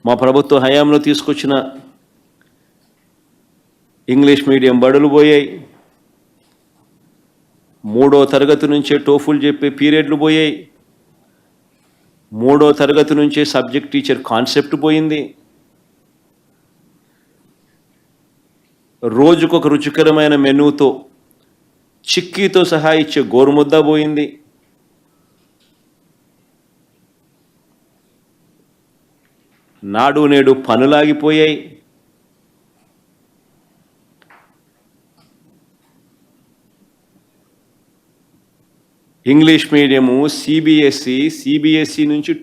మా ప్రభుత్వ హయాంలో తీసుకొచ్చిన ఇంగ్లీష్ మీడియం బడులు పోయాయి. 3వ తరగతి నుంచే టోఫుల్ చెప్పే పీరియడ్లు పోయాయి. 3వ తరగతి నుంచే సబ్జెక్ట్ టీచర్ కాన్సెప్ట్ పోయింది. రోజుకొక రుచికరమైన మెనూతో చిక్కీతో సహా ఇచ్చే గోరుముద్ద పోయింది. నాడు నేడు పనులాగిపోయాయి. ఇంగ్లీష్ మీడియము సిబిఎస్ఈ నుంచి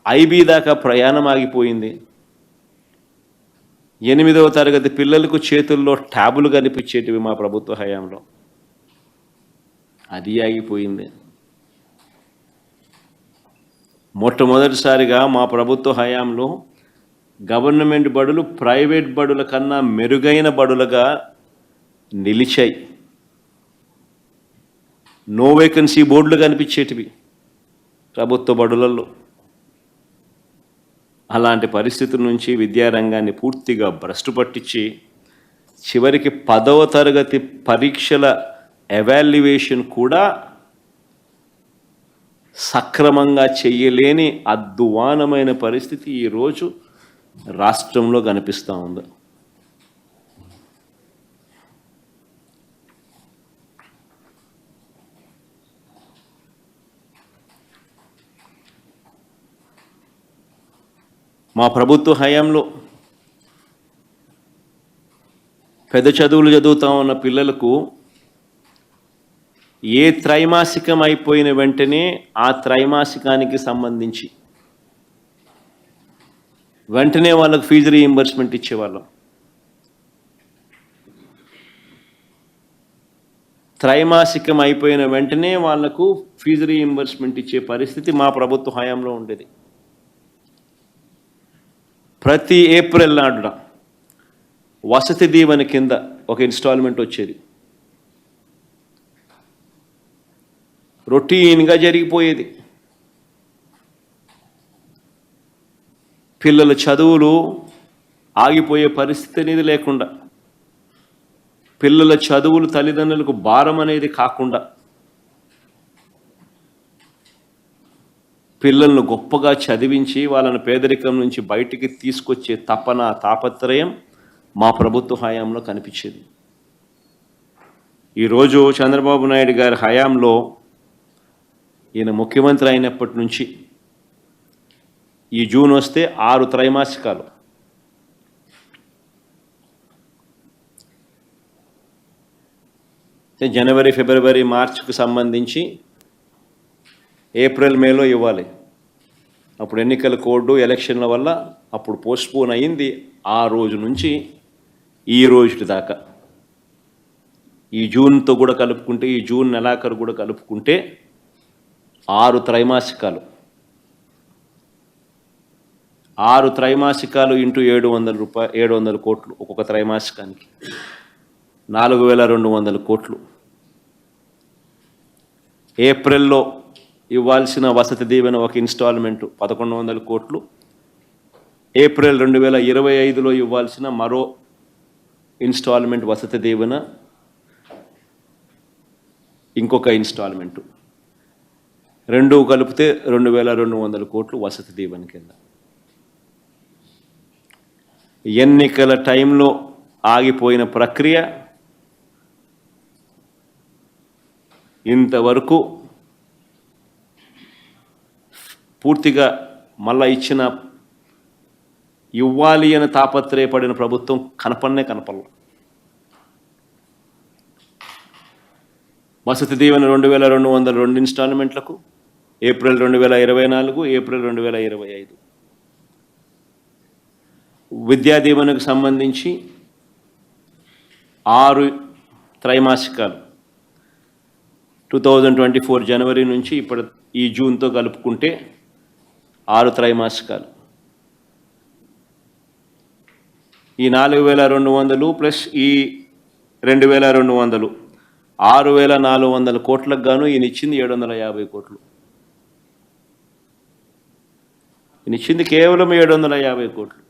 ఐబీ దాకా ప్రయాణం ఆగిపోయింది. 8వ తరగతి పిల్లలకు చేతుల్లో ట్యాబులు కనిపించేటివి మా ప్రభుత్వ హయాంలో, అది ఆగిపోయింది. మొట్టమొదటిసారిగా మా ప్రభుత్వ హయాంలో గవర్నమెంట్ బడులు ప్రైవేట్ బడుల కన్నా మెరుగైన బడులుగా నిలిచాయి. నో వేకెన్సీ బోర్డులు కనిపించేటివి ప్రభుత్వ బడులలో. అలాంటి పరిస్థితుల నుంచి విద్యారంగాన్ని పూర్తిగా భ్రష్టు పట్టించి చివరికి 10వ తరగతి పరీక్షల ఎవాల్యుయేషన్ కూడా సక్రమంగా చెయ్యలేని అద్వానమైన పరిస్థితి ఈరోజు రాష్ట్రంలో కనిపిస్తూ ఉంది. మా ప్రభుత్వ హయాంలో పెద్ద చదువులు చదువుతూ ఉన్న పిల్లలకు ఏ త్రైమాసికం అయిపోయిన వెంటనే ఆ త్రైమాసికానికి సంబంధించి వెంటనే వాళ్ళకు ఫీజు రీయింబర్స్మెంట్ ఇచ్చేవాళ్ళం. త్రైమాసికం అయిపోయిన వెంటనే వాళ్లకు ఫీజు రీయింబర్స్మెంట్ ఇచ్చే పరిస్థితి మా ప్రభుత్వ హయాంలో ఉండేది. ప్రతి ఏప్రిల్ నాడున వసతి దీవెన కింద ఒక ఇన్స్టాల్మెంట్ వచ్చేది. రొటీన్గా జరిగిపోయేది. పిల్లల చదువులు ఆగిపోయే పరిస్థితి అనేది లేకుండా, పిల్లల చదువులు తల్లిదండ్రులకు భారం అనేది కాకుండా, పిల్లలను గొప్పగా చదివించి వాళ్ళను పేదరికం నుంచి బయటికి తీసుకొచ్చే తాపత్రయం మా ప్రభుత్వ హయాంలో కనిపించేది. ఈరోజు చంద్రబాబు నాయుడు గారి హయాంలో ఈయన ముఖ్యమంత్రి అయినప్పటి నుంచి ఈ జూన్ వస్తే 6 త్రైమాసికాలు. జనవరి, ఫిబ్రవరి, మార్చికి సంబంధించి ఏప్రిల్, మేలో ఇవ్వాలి. అప్పుడు ఎన్నికల కోడ్ ఎలక్షన్ల వల్ల అప్పుడు పోస్ట్పోన్ అయింది. ఆ రోజు నుంచి ఈ రోజు దాకా, ఈ జూన్తో కూడా కలుపుకుంటే, ఈ జూన్ నెలాఖరు కూడా కలుపుకుంటే 6 త్రైమాసికాలు. 6 త్రైమాసికాలు ఇంటూ 700 కోట్లు ఒక్కొక్క త్రైమాసికానికి, 4200 కోట్లు. ఏప్రిల్లో ఇవ్వాల్సిన వసతి దీవెన ఒక ఇన్స్టాల్మెంటు 1100 కోట్లు. ఏప్రిల్ 2025లో ఇవ్వాల్సిన మరో ఇన్స్టాల్మెంట్ వసతి దీవెన ఇంకొక ఇన్స్టాల్మెంటు, 2 కలిపితే 2200 కోట్లు వసతి దీవెన కింద. ఎన్నికల టైంలో ఆగిపోయిన ప్రక్రియ ఇంతవరకు పూర్తిగా మళ్ళా ఇవ్వాలి అని తాపత్రయపడిన ప్రభుత్వం కనపడలే. Vasathi Deevena 2202 ఇన్స్టాల్మెంట్లకు April 2024, April 2025. విద్యా దీవెనకు సంబంధించి 6 త్రైమాసికాలు 2024 జనవరి నుంచి ఇప్పుడు ఈ జూన్తో కలుపుకుంటే 6 త్రైమాసికాలు. ఈ 4200 ప్లస్ ఈ 2200 6400 కోట్లకు గాను ఈయన ఇచ్చింది 750 కోట్లు. ఈయన ఇచ్చింది కేవలం 750 కోట్లు.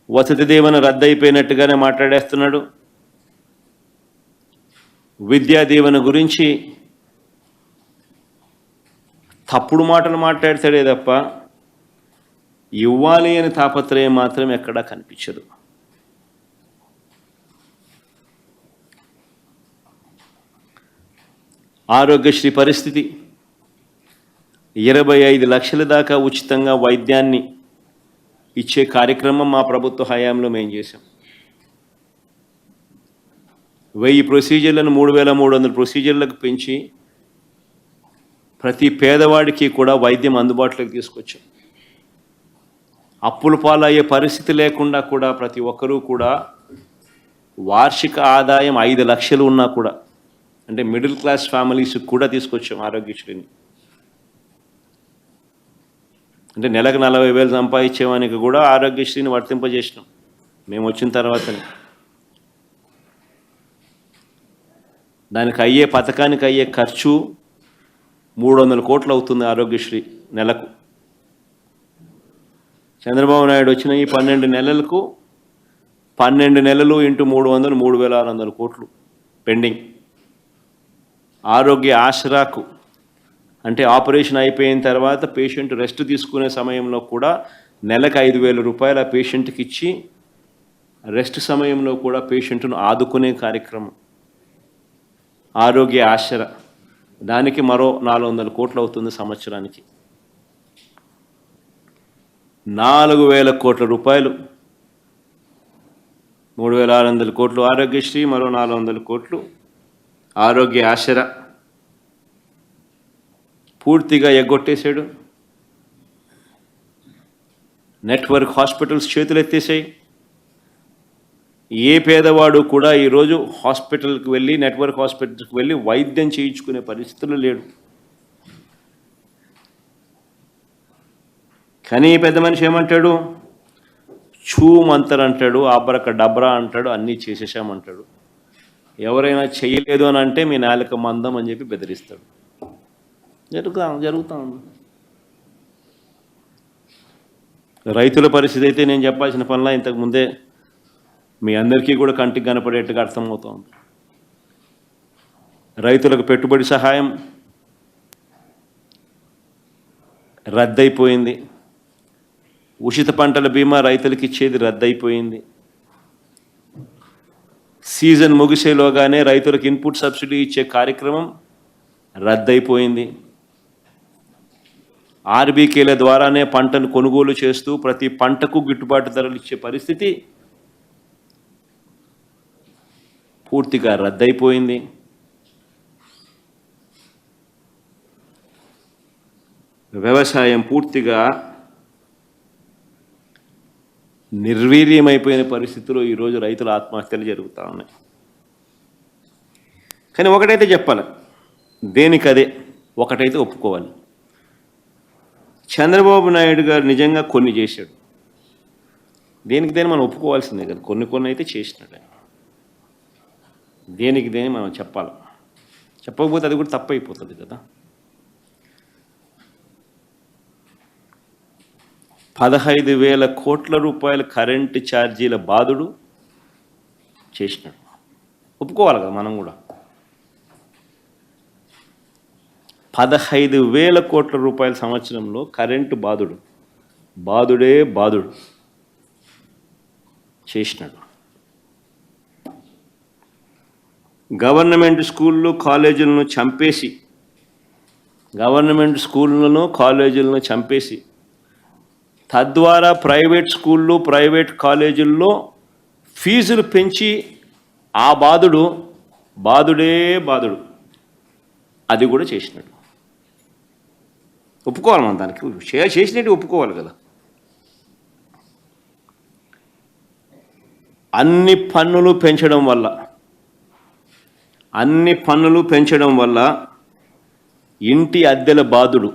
వసతి దీవెన రద్దయిపోయినట్టుగానే మాట్లాడేస్తున్నాడు. విద్యా దీవెన గురించి తప్పుడు మాటలు మాట్లాడతాడే తప్ప ఇవ్వాలి అని తాపత్రయం మాత్రం ఎక్కడా కనిపించదు. ఆరోగ్యశ్రీ పరిస్థితి 25 లక్షల దాకా ఉచితంగా వైద్యాన్ని ఇచ్చే కార్యక్రమం మా ప్రభుత్వ హయాంలో మేము చేశాం. 1000 ప్రొసీజర్లను 3300 ప్రొసీజర్లకు పెంచి ప్రతి పేదవాడికి కూడా వైద్యం అందుబాటులోకి తీసుకొచ్చాం. అప్పుల పాలయ్యే పరిస్థితి లేకుండా కూడా ప్రతి ఒక్కరూ కూడా వార్షిక ఆదాయం 5 లక్షలు ఉన్నా కూడా, అంటే మిడిల్ క్లాస్ ఫ్యామిలీస్కి కూడా తీసుకొచ్చాం ఆరోగ్యశ్రీని. అంటే నెలకు 40,000 సంపాదించేవానికి కూడా ఆరోగ్యశ్రీని వర్తింపజేసినాం మేము వచ్చిన తర్వాతనే. దానికి అయ్యే పథకానికి అయ్యే ఖర్చు 300 కోట్లు అవుతుంది ఆరోగ్యశ్రీ నెలకు. చంద్రబాబు నాయుడు వచ్చిన ఈ 12 నెలలకు 12 నెలలు ఇంటూ 300 3,600 కోట్లు పెండింగ్. ఆరోగ్య ఆసరాకు అంటే ఆపరేషన్ అయిపోయిన తర్వాత పేషెంట్ రెస్ట్ తీసుకునే సమయంలో కూడా నెలకు 5,000 రూపాయలు ఆ పేషెంట్కి ఇచ్చి రెస్ట్ సమయంలో కూడా పేషెంట్ను ఆదుకునే కార్యక్రమం ఆరోగ్య ఆసరా. దానికి మరో 400 కోట్లు అవుతుంది సంవత్సరానికి. 4,000 కోట్ల రూపాయలు, 3,600 కోట్లు ఆరోగ్యశ్రీ, మరో 400 కోట్లు ఆరోగ్య ఆసరా. పూర్తిగా ఎగ్గొట్టేశాడు. Network hospitals చేతులెత్తేసాయి. ఏ పేదవాడు కూడా ఈరోజు హాస్పిటల్కి వెళ్ళి, నెట్వర్క్ హాస్పిటల్కి వెళ్ళి వైద్యం చేయించుకునే పరిస్థితులు లేడు. కానీ పెద్ద మనిషి ఏమంటాడు? చూమంతర్ అంటాడు, ఆబ్రక డబ్రా అంటాడు, అన్నీ చేసేసామంటాడు. ఎవరైనా చేయలేదు అని అంటే మీ నాలుక మందం అని చెప్పి బెదిరిస్తాడు. జరుగుతా ఉంది. రైతుల పరిస్థితి అయితే నేను చెప్పాల్సిన పనిలా ఇంతకుముందే మీ అందరికీ కూడా కంటికి కనపడేట్టుగా అర్థమవుతోంది. రైతులకు పెట్టుబడి సహాయం రద్దయిపోయింది. ఉచిత పంటల బీమా రైతులకు ఇచ్చేది రద్దయిపోయింది. సీజన్ ముగిసేలోగానే రైతులకు ఇన్పుట్ సబ్సిడీ ఇచ్చే కార్యక్రమం రద్దయిపోయింది. ఆర్బీకేల ద్వారానే పంటను కొనుగోలు చేస్తూ ప్రతి పంటకు గిట్టుబాటు ధరలు ఇచ్చే పరిస్థితి పూర్తిగా రద్దయిపోయింది. వ్యవసాయం పూర్తిగా నిర్వీర్యమైపోయిన పరిస్థితిలో ఈరోజు రైతుల ఆత్మహత్యలు జరుగుతూ ఉన్నాయి. కానీ ఒకటైతే చెప్పాలి, దేనికదే ఒకటైతే ఒప్పుకోవాలి, చంద్రబాబు నాయుడు గారు నిజంగా కొన్ని చేశాడు. దేనికి దేని మనం ఒప్పుకోవాల్సిందే కదా, కొన్ని అయితే చేసినాడు. దేనికి దేని మనం చెప్పాలి, చెప్పకపోతే అది కూడా తప్పైపోతుంది కదా. 15,000 కోట్ల రూపాయల కరెంటు ఛార్జీల బాధుడు చేసినాడు. ఒప్పుకోవాలి కదా మనం కూడా. 15,000 కోట్ల రూపాయల సంవత్సరంలో కరెంటు బాధుడే బాధుడు చేసినాడు. గవర్నమెంట్ స్కూళ్ళు కాలేజీలను చంపేసి తద్వారా ప్రైవేట్ స్కూళ్ళు ప్రైవేట్ కాలేజీల్లో ఫీజులు పెంచి ఆ బాధుడే బాధుడు అది కూడా చేసినాడు. ఒప్పుకోవాలి మనం, దానికి చేసినట్టు ఒప్పుకోవాలి కదా. అన్ని పన్నులు పెంచడం వల్ల ఇంటి అద్దెల బాధుడు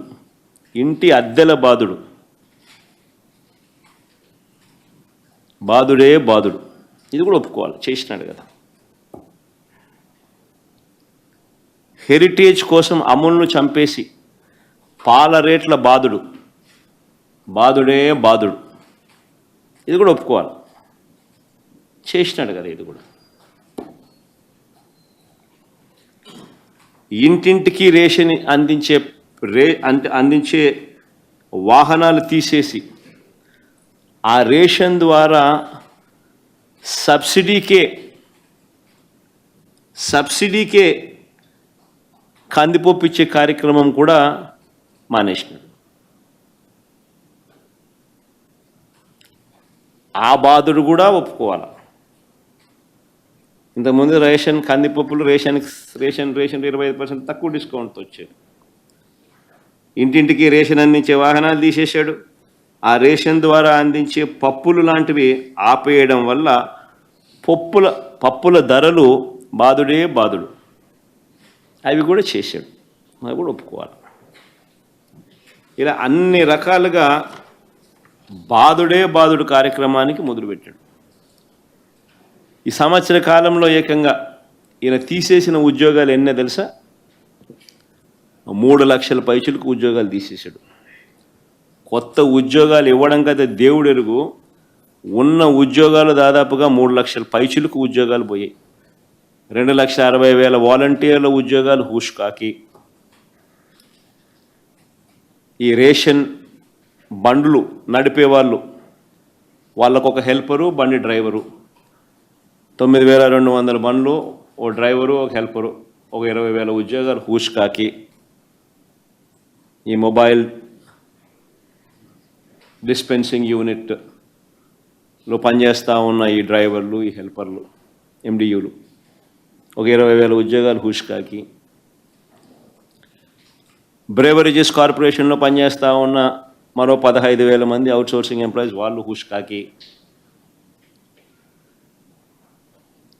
బాధుడే బాధుడు ఇది కూడా ఒప్పుకోవాలి, చేసినాడు కదా. హెరిటేజ్ కోసం అమలును చంపేసి పాల రేట్ల బాధుడే బాధుడు. ఇది కూడా ఒప్పుకోవాలి, చేసినాడు కదా. ఇది కూడా ఇంటింటికి రేషన్ అందించే వాహనాలు తీసేసి ఆ రేషన్ ద్వారా సబ్సిడీకే కందిపప్పు ఇచ్చే కార్యక్రమం కూడా మానేసినాడు. ఆ బాధుడు కూడా ఒప్పుకోవాలి. ఇంతకుముందు కందిపప్పులు రేషన్ 25% తక్కువ డిస్కౌంట్తో వచ్చేది. ఇంటింటికి రేషన్ అందించే వాహనాలు తీసేశాడు. ఆ రేషన్ ద్వారా అందించే పప్పులు లాంటివి ఆపేయడం వల్ల పప్పుల ధరలు బాధుడే బాధుడు. అవి కూడా చేశాడు, అవి కూడా ఒప్పుకోవాలి. ఇలా అన్ని రకాలుగా బాధుడే బాధుడు కార్యక్రమానికి మొదలుపెట్టాడు. ఈ సంవత్సర కాలంలో ఏకంగా ఈయన తీసేసిన ఉద్యోగాలు ఎన్నో తెలుసా? 3 లక్షల పైచులకు ఉద్యోగాలు తీసేశాడు. కొత్త ఉద్యోగాలు ఇవ్వడం కదా దేవుడు ఎరుగు. ఉన్న ఉద్యోగాలు దాదాపుగా 3 లక్షల పైచులకు ఉద్యోగాలు పోయాయి. 2,60,000 వాలంటీర్ల ఉద్యోగాలు హూష్కాకి. ఈ రేషన్ బండ్లు నడిపేవాళ్ళు, వాళ్ళకొక హెల్పరు, బండి డ్రైవరు, 9,200 బండ్లు, ఓ డ్రైవరు, ఒక హెల్పరు, ఒక 20,000 ఉద్యోగాలు హూష్కాకి. ఈ మొబైల్ డిస్పెన్సింగ్ యూనిట్లో పనిచేస్తూ ఉన్న ఈ డ్రైవర్లు, ఈ హెల్పర్లు, ఎండియూలు, ఒక 20,000 ఉద్యోగాలు హూష్కాకి. బ్రేవరేజెస్ కార్పొరేషన్లో పనిచేస్తూ ఉన్న మరో 15,000 మంది అవుట్సోర్సింగ్ ఎంప్లాయీస్, వాళ్ళు హుష్కాకి.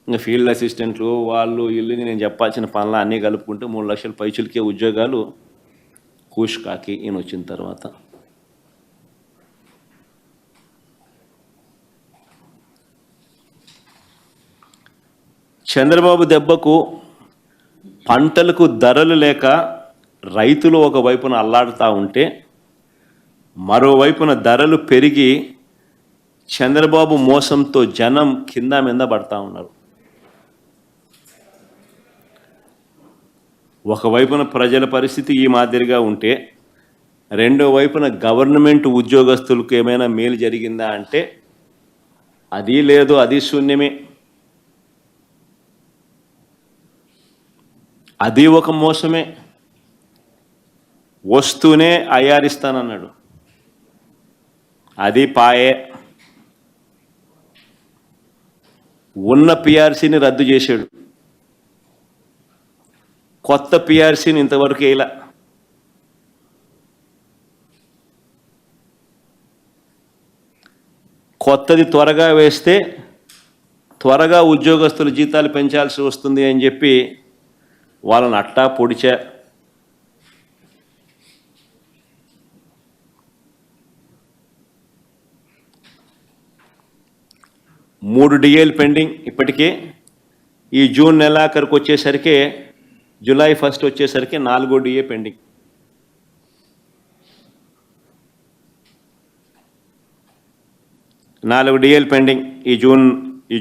ఇంకా ఫీల్డ్ అసిస్టెంట్లు, వాళ్ళు ఇల్లు, నేను చెప్పాల్సిన పనులు అన్నీ కలుపుకుంటే 3 లక్షల పైచులకే ఉద్యోగాలు హుష్కాకి ఈయన వచ్చిన తర్వాత. చంద్రబాబు దెబ్బకు పంటలకు ధరలు లేక రైతులు ఒకవైపున అల్లాడుతూ ఉంటే, మరోవైపున ధరలు పెరిగి చంద్రబాబు మోసంతో జనం కింద మీద పడతా ఉన్నారు. ఒకవైపున ప్రజల పరిస్థితి ఈ మాదిరిగా ఉంటే, రెండో వైపున గవర్నమెంట్ ఉద్యోగస్తులకు ఏమైనా మేలు జరిగిందా అంటే అది లేదు, అది శూన్యమే. అది ఒక మోసమే. వస్తూనే అయ్యారిస్తానన్నాడు, అది పాయే. ఉన్న పిఆర్సీని రద్దు చేశాడు, కొత్త పిఆర్సీని ఇంతవరకు వేయలా. కొత్తది త్వరగా వేస్తే త్వరగా ఉద్యోగస్తుల జీతాలు పెంచాల్సి వస్తుంది అని చెప్పి వాళ్ళని అట్టా పొడిచా. మూడు డిఏలు పెండింగ్ ఇప్పటికే. ఈ జూన్ నెలాఖరుకు వచ్చేసరికి, జూలై 1 వచ్చేసరికి 4వ డిఏ పెండింగ్. నాలుగు డిఏలు పెండింగ్ ఈ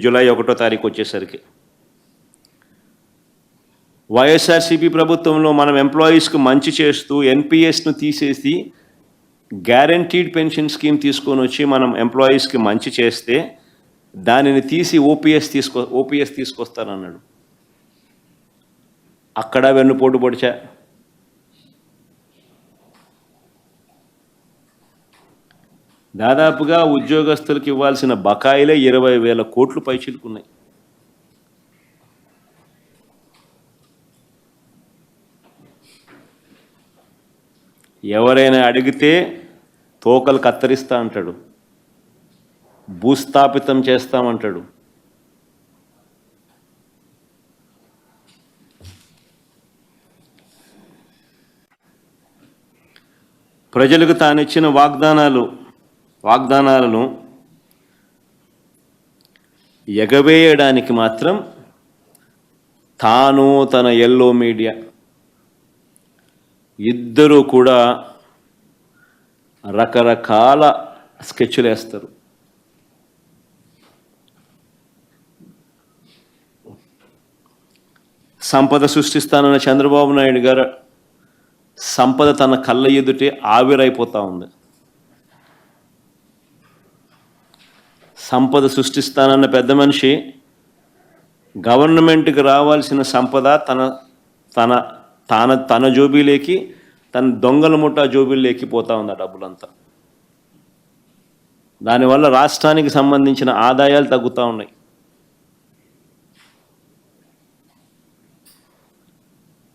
జూలై 1వ తారీఖు వచ్చేసరికి. వైఎస్ఆర్సీపీ ప్రభుత్వంలో మనం ఎంప్లాయీస్కు మంచి చేస్తూ ఎన్పిఎస్ను తీసేసి గ్యారంటీడ్ పెన్షన్ స్కీమ్ తీసుకొని వచ్చి మనం ఎంప్లాయీస్కి మంచి చేస్తే దానిని తీసి ఓపీఎస్ తీసుకొస్తానన్నాడు. అక్కడ వెన్నుపోటు పొడిచా. దాదాపుగా ఉద్యోగస్తులకు ఇవ్వాల్సిన బకాయిలే 20,000 కోట్లు పైచిలుకున్నాయి. ఎవరైనా అడిగితే తోకలు కత్తిరిస్తా అంటాడు, భూస్థాపితం చేస్తామంటాడు. ప్రజలకు తానిచ్చిన వాగ్దానాలను ఎగవేయడానికి మాత్రం తాను, తన ఎల్లో మీడియా ఇద్దరూ కూడా రకరకాల స్కెచ్లు వేస్తారు. సంపద సృష్టిస్తానన్న చంద్రబాబు నాయుడు గారు సంపద తన కళ్ళ ఎదుటే ఆవిరైపోతూ ఉంది. సంపద సృష్టిస్తానన్న పెద్ద మనిషి గవర్నమెంట్కి రావాల్సిన సంపద తన తన తన తన జోబీలేకి, తన దొంగల ముఠా జోబీలేకి పోతా ఉంది ఆ డబ్బులంతా. దానివల్ల రాష్ట్రానికి సంబంధించిన ఆదాయాలు తగ్గుతూ ఉన్నాయి.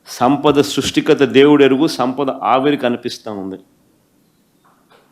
సంపద సృష్టికత దేవుడు ఎరుగు, సంపద ఆవిరి కనిపిస్తూ ఉంది.